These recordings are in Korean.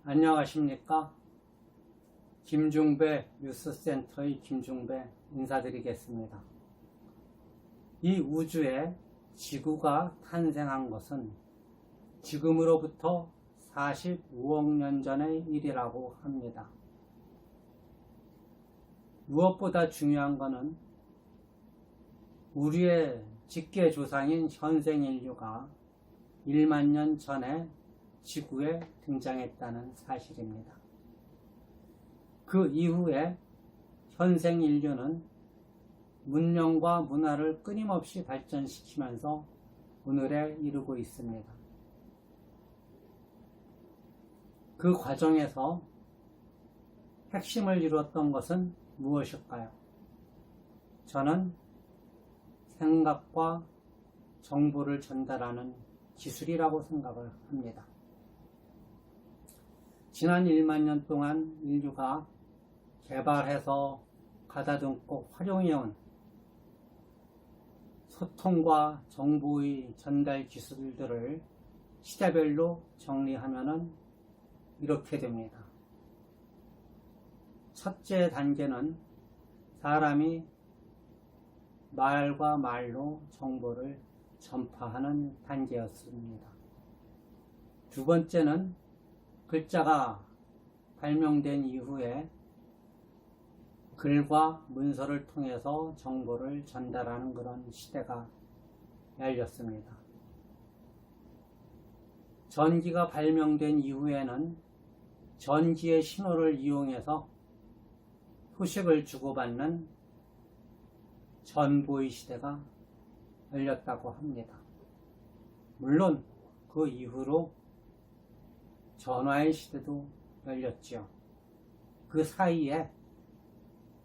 안녕하십니까? 김중배 뉴스센터의 김중배 인사드리겠습니다. 이 우주에 지구가 탄생한 것은 지금으로부터 45억 년 전의 일이라고 합니다. 무엇보다 중요한 것은 우리의 직계 조상인 현생 인류가 1만 년 전에 지구에 등장했다는 사실입니다. 그 이후에 현생 인류는 문명과 문화를 끊임없이 발전시키면서 오늘에 이르고 있습니다. 그 과정에서 핵심을 이루었던 것은 무엇일까요? 저는 생각과 정보를 전달하는 기술이라고 생각을 합니다. 지난 1만 년 동안 인류가 개발해서 가다듬고 활용해온 소통과 정보의 전달 기술들을 시대별로 정리하면 이렇게 됩니다. 첫째 단계는 사람이 말과 말로 정보를 전파하는 단계였습니다. 두 번째는 글자가 발명된 이후에 글과 문서를 통해서 정보를 전달하는 그런 시대가 열렸습니다. 전기가 발명된 이후에는 전기의 신호를 이용해서 소식을 주고받는 전보의 시대가 열렸다고 합니다. 물론 그 이후로 전화의 시대도 열렸죠. 그 사이에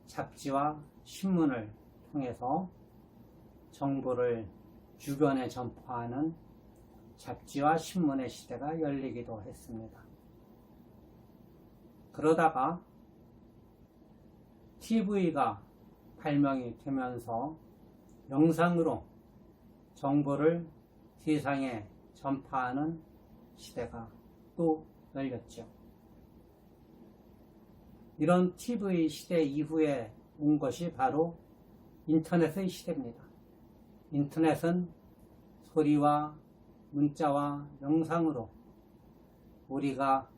잡지와 신문을 통해서 정보를 주변에 전파하는 잡지와 신문의 시대가 열리기도 했습니다. 그러다가 TV가 발명이 되면서 영상으로 정보를 세상에 전파하는 시대가 또 열렸죠. 이런 TV 시대 이후에 온 것이 바로 인터넷의 시대입니다. 인터넷은 소리와 문자와 영상으로 우리가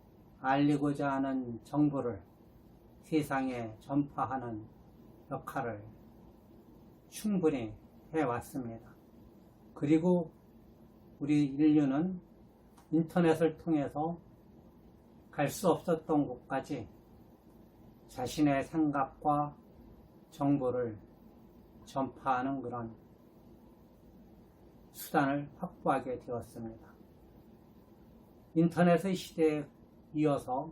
알리고자 하는 정보를 세상에 전파하는 역할을 충분히 해왔습니다. 그리고 우리 인류는 인터넷을 통해서 갈 수 없었던 곳까지 자신의 생각과 정보를 전파하는 그런 수단을 확보하게 되었습니다. 인터넷의 시대에 이어서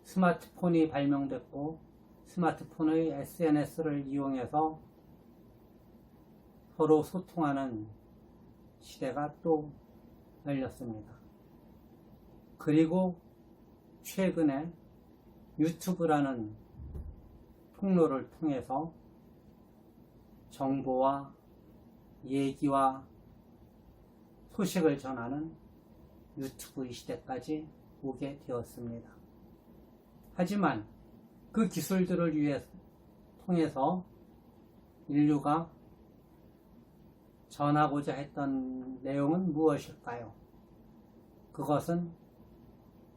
스마트폰이 발명됐고 스마트폰의 SNS를 이용해서 서로 소통하는 시대가 또 열렸습니다. 그리고 최근에 유튜브라는 통로를 통해서 정보와 얘기와 소식을 전하는 유튜브의 시대까지 오게 되었습니다. 하지만 그 기술들을 통해서 인류가 전하고자 했던 내용은 무엇일까요? 그것은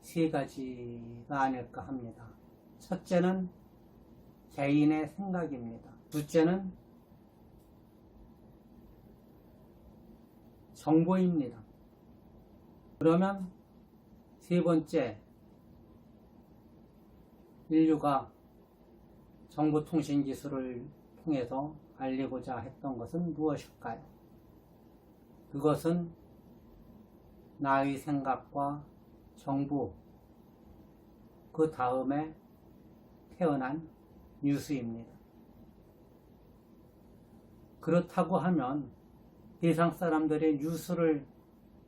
세 가지가 아닐까 합니다. 첫째는 개인의 생각입니다. 둘째는 정보입니다. 그러면 세 번째, 인류가 정보통신 기술을 통해서 알리고자 했던 것은 무엇일까요? 그것은 나의 생각과 정보, 그 다음에 태어난 뉴스입니다. 그렇다고 하면 세상 사람들의 뉴스를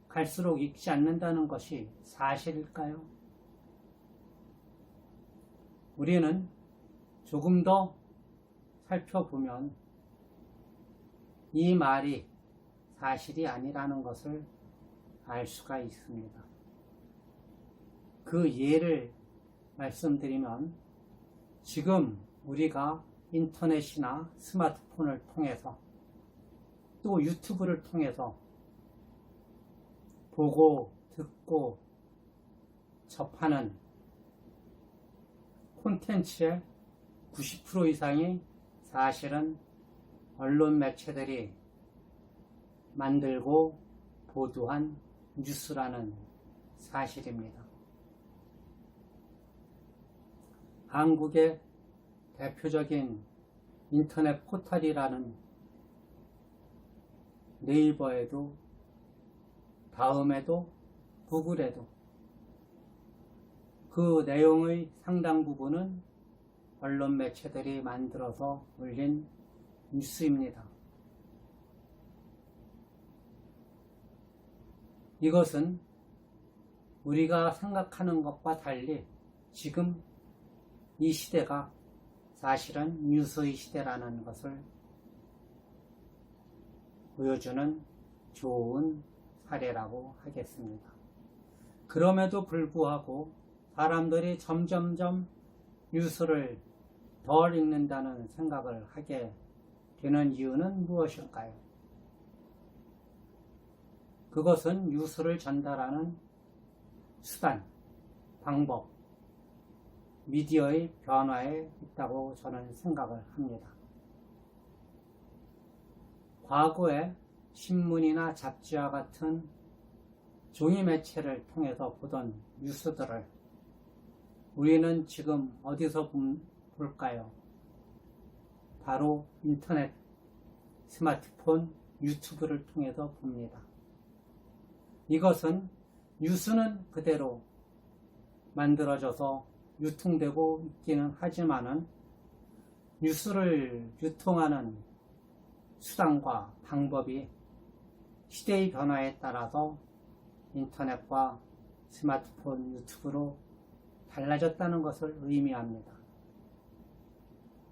갈수록 읽지 않는다는 것이 사실일까요? 우리는 조금 더 살펴보면 이 말이 사실이 아니라는 것을 알 수가 있습니다. 그 그 예를 말씀드리면 지금 우리가 인터넷이나 스마트폰을 통해서 또 유튜브를 통해서 보고 듣고 접하는 콘텐츠의 90% 이상이 사실은 언론 매체들이 만들고 보도한 뉴스라는 사실입니다. 한국의 대표적인 인터넷 포털이라는 네이버에도 다음에도 구글에도 그 내용의 상당 부분은 언론 매체들이 만들어서 올린 뉴스입니다. 이것은 우리가 생각하는 것과 달리 지금 이 시대가 사실은 뉴스의 시대라는 것을 보여주는 좋은 사례라고 하겠습니다. 그럼에도 불구하고 사람들이 점점점 뉴스를 덜 읽는다는 생각을 하게 되는 이유는 무엇일까요? 그것은 뉴스를 전달하는 수단, 방법, 미디어의 변화에 있다고 저는 생각을 합니다. 과거에 신문이나 잡지와 같은 종이 매체를 통해서 보던 뉴스들을 우리는 지금 어디서 볼까요? 바로 인터넷, 스마트폰, 유튜브를 통해서 봅니다. 이것은 뉴스는 그대로 만들어져서 유통되고 있기는 하지만은 뉴스를 유통하는 수단과 방법이 시대의 변화에 따라서 인터넷과 스마트폰, 유튜브로 달라졌다는 것을 의미합니다.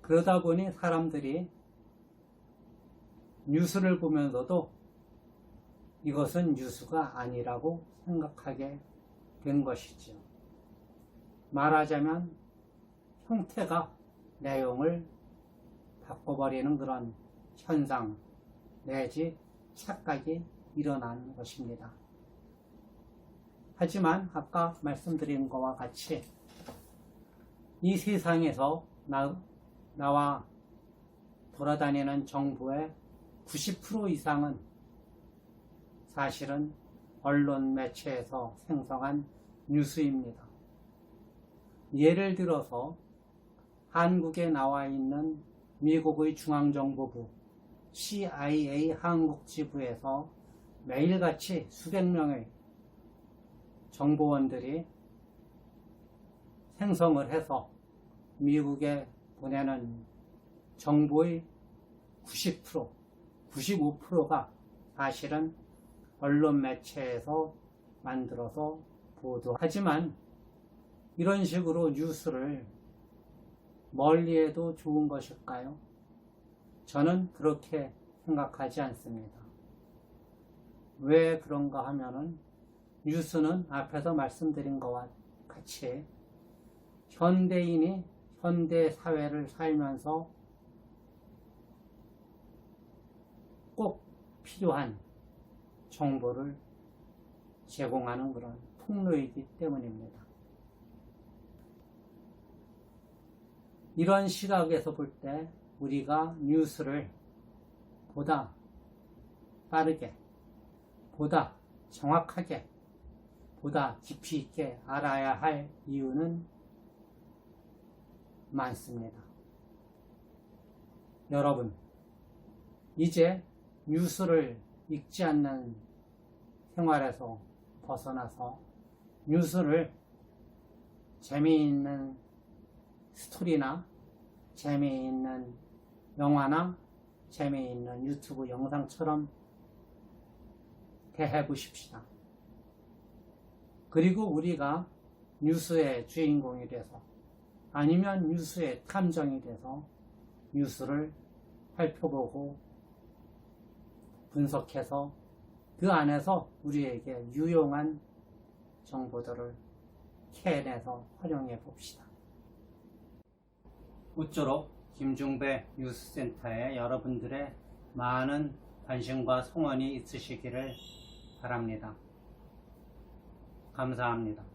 그러다 보니 사람들이 뉴스를 보면서도 이것은 뉴스가 아니라고 생각하게 된 것이죠. 말하자면 형태가 내용을 바꿔버리는 그런 현상 내지 착각이 일어난 것입니다. 하지만 아까 말씀드린 것과 같이 이 세상에서 나와 돌아다니는 정보의 90% 이상은 사실은 언론 매체에서 생성한 뉴스입니다. 예를 들어서 한국에 나와 있는 미국의 중앙정보부 CIA 한국지부에서 매일같이 수백 명의 정보원들이 생성을 해서 미국에 보내는 정보의 90%, 95%가 사실은 언론 매체에서 만들어서 보도하지만 이런 식으로 뉴스를 멀리해도 좋은 것일까요? 저는 그렇게 생각하지 않습니다. 왜 그런가 하면은 뉴스는 앞에서 말씀드린 것과 같이 현대인이 현대 사회를 살면서 꼭 필요한 정보를 제공하는 그런 통로이기 때문입니다. 이런 시각에서 볼 때 우리가 뉴스를 보다 빠르게, 보다 정확하게, 보다 깊이 있게 알아야 할 이유는 많습니다. 여러분, 이제 뉴스를 읽지 않는 생활에서 벗어나서 뉴스를 재미있는 스토리나 재미있는 영화나 재미있는 유튜브 영상처럼 대해 보십시다. 그리고 우리가 뉴스의 주인공이 돼서 아니면 뉴스의 탐정이 돼서 뉴스를 살펴보고 분석해서 그 안에서 우리에게 유용한 정보들을 캐내서 활용해 봅시다. 우쪼록 김중배 뉴스센터에 여러분들의 많은 관심과 성원이 있으시기를 바랍니다. 감사합니다.